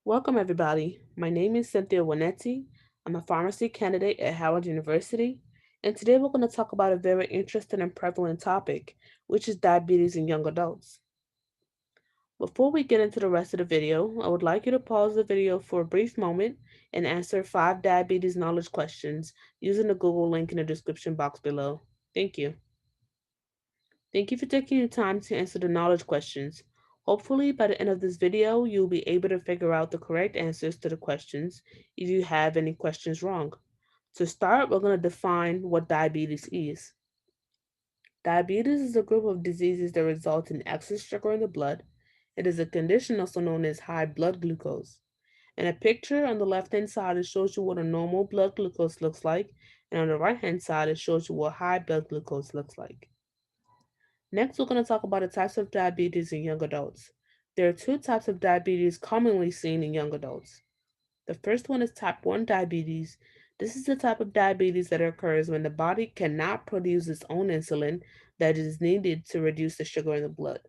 Welcome, everybody. My name is Cynthia Wanetti. I'm a pharmacy candidate at Howard University, and today we're going to talk about a very interesting and prevalent topic, which is diabetes in young adults. Before we get into the rest of the video, I would like you to pause the video for a brief moment and answer 5 diabetes knowledge questions using the Google link in the description box below. Thank you. Thank you for taking your time to answer the knowledge questions. Hopefully, by the end of this video, you'll be able to figure out the correct answers to the questions if you have any questions wrong. To start, we're going to define what diabetes is. Diabetes is a group of diseases that result in excess sugar in the blood. It is a condition also known as high blood glucose. In a picture on the left-hand side, it shows you what a normal blood glucose looks like, and on the right-hand side, it shows you what high blood glucose looks like. Next, we're going to talk about the types of diabetes in young adults. There are 2 types of diabetes commonly seen in young adults. The first one is type 1 diabetes. This is the type of diabetes that occurs when the body cannot produce its own insulin that is needed to reduce the sugar in the blood.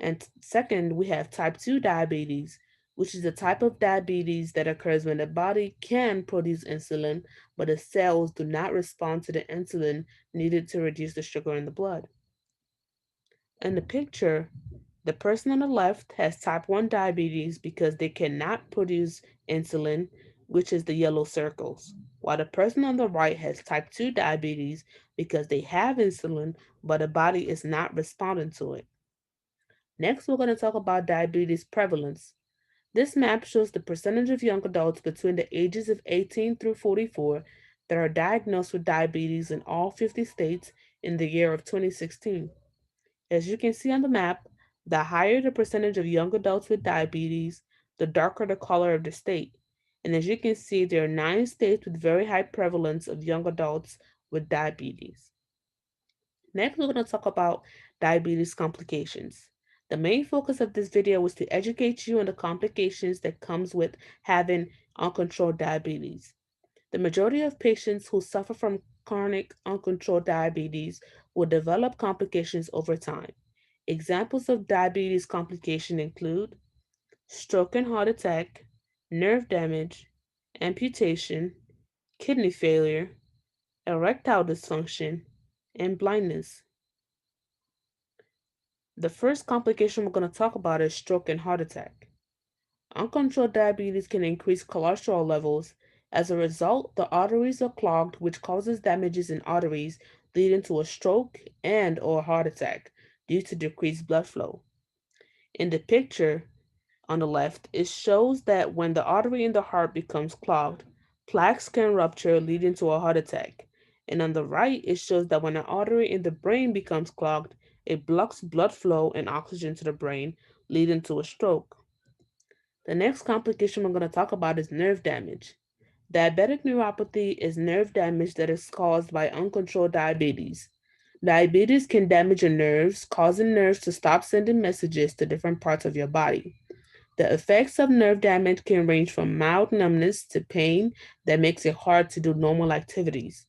And second, we have type 2 diabetes, which is the type of diabetes that occurs when the body can produce insulin, but the cells do not respond to the insulin needed to reduce the sugar in the blood. In the picture, the person on the left has type 1 diabetes because they cannot produce insulin, which is the yellow circles, while the person on the right has type 2 diabetes because they have insulin, but the body is not responding to it. Next, we're going to talk about diabetes prevalence. This map shows the percentage of young adults between the ages of 18 through 44 that are diagnosed with diabetes in all 50 states in the year of 2016. As you can see on the map, the higher the percentage of young adults with diabetes, the darker the color of the state. And as you can see, there are 9 states with very high prevalence of young adults with diabetes. Next, we're going to talk about diabetes complications. The main focus of this video is to educate you on the complications that comes with having uncontrolled diabetes. The majority of patients who suffer from chronic uncontrolled diabetes will develop complications over time. Examples of diabetes complications include stroke and heart attack, nerve damage, amputation, kidney failure, erectile dysfunction, and blindness. The first complication we're going to talk about is stroke and heart attack. Uncontrolled diabetes can increase cholesterol levels. As a result, the arteries are clogged, which causes damages in arteries, leading to a stroke and/or heart attack due to decreased blood flow. In the picture on the left, it shows that when the artery in the heart becomes clogged, plaques can rupture, leading to a heart attack. And on the right, it shows that when an artery in the brain becomes clogged, it blocks blood flow and oxygen to the brain, leading to a stroke. The next complication we're going to talk about is nerve damage. Diabetic neuropathy is nerve damage that is caused by uncontrolled diabetes. Diabetes can damage your nerves, causing nerves to stop sending messages to different parts of your body. The effects of nerve damage can range from mild numbness to pain that makes it hard to do normal activities.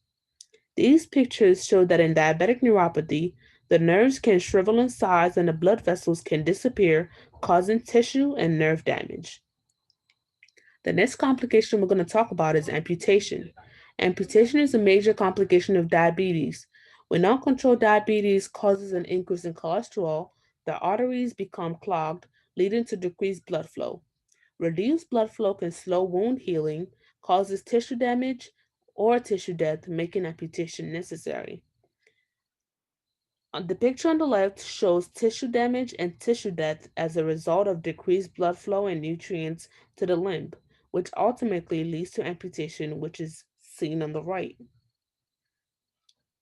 These pictures show that in diabetic neuropathy, the nerves can shrivel in size and the blood vessels can disappear, causing tissue and nerve damage. The next complication we're going to talk about is amputation. Amputation is a major complication of diabetes. When uncontrolled diabetes causes an increase in cholesterol, the arteries become clogged, leading to decreased blood flow. Reduced blood flow can slow wound healing, causes tissue damage or tissue death, making amputation necessary. The picture on the left shows tissue damage and tissue death as a result of decreased blood flow and nutrients to the limb, which ultimately leads to amputation, which is seen on the right.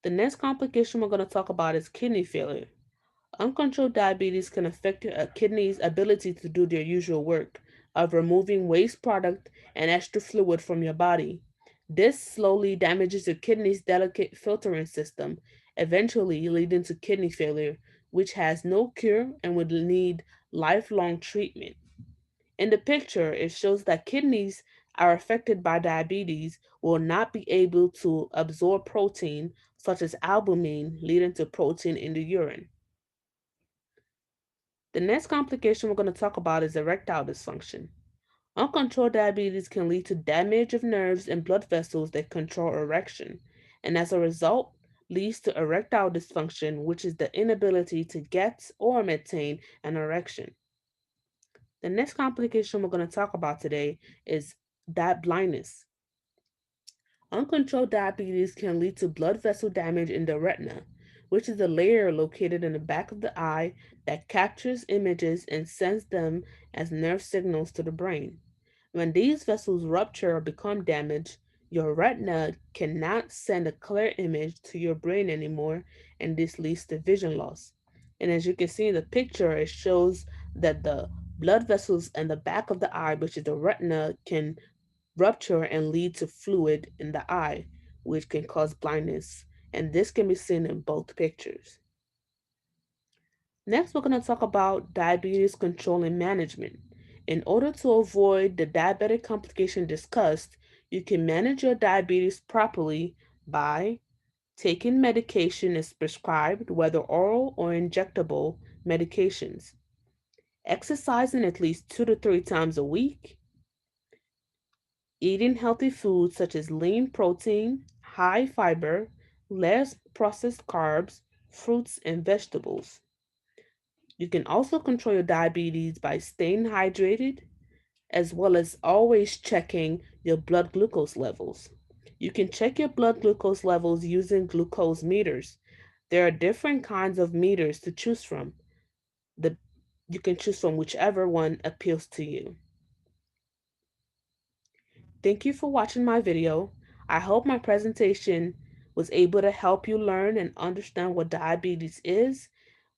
The next complication we're going to talk about is kidney failure. Uncontrolled diabetes can affect your kidney's ability to do their usual work of removing waste product and extra fluid from your body. This slowly damages your kidney's delicate filtering system, eventually leading to kidney failure, which has no cure and would need lifelong treatment. In the picture, it shows that kidneys are affected by diabetes will not be able to absorb protein such as albumin, leading to protein in the urine. The next complication we're going to talk about is erectile dysfunction. Uncontrolled diabetes can lead to damage of nerves and blood vessels that control erection, and as a result, leads to erectile dysfunction, which is the inability to get or maintain an erection. The next complication we're going to talk about today is blindness. Uncontrolled diabetes can lead to blood vessel damage in the retina, which is a layer located in the back of the eye that captures images and sends them as nerve signals to the brain. When these vessels rupture or become damaged, your retina cannot send a clear image to your brain anymore, and this leads to vision loss. And as you can see in the picture, it shows that the blood vessels in the back of the eye, which is the retina, can rupture and lead to fluid in the eye, which can cause blindness. And this can be seen in both pictures. Next, we're going to talk about diabetes control and management. In order to avoid the diabetic complication discussed, you can manage your diabetes properly by taking medication as prescribed, whether oral or injectable medications, exercising at least 2 to 3 times a week, eating healthy foods such as lean protein, high fiber, less processed carbs, fruits, and vegetables. You can also control your diabetes by staying hydrated, as well as always checking your blood glucose levels. You can check your blood glucose levels using glucose meters. There are different kinds of meters to choose from. The, you can choose from whichever one appeals to you. Thank you for watching my video. I hope my presentation was able to help you learn and understand what diabetes is,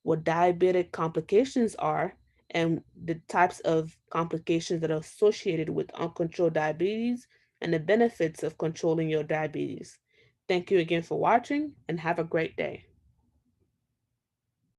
what diabetic complications are, and the types of complications that are associated with uncontrolled diabetes and the benefits of controlling your diabetes. Thank you again for watching and have a great day.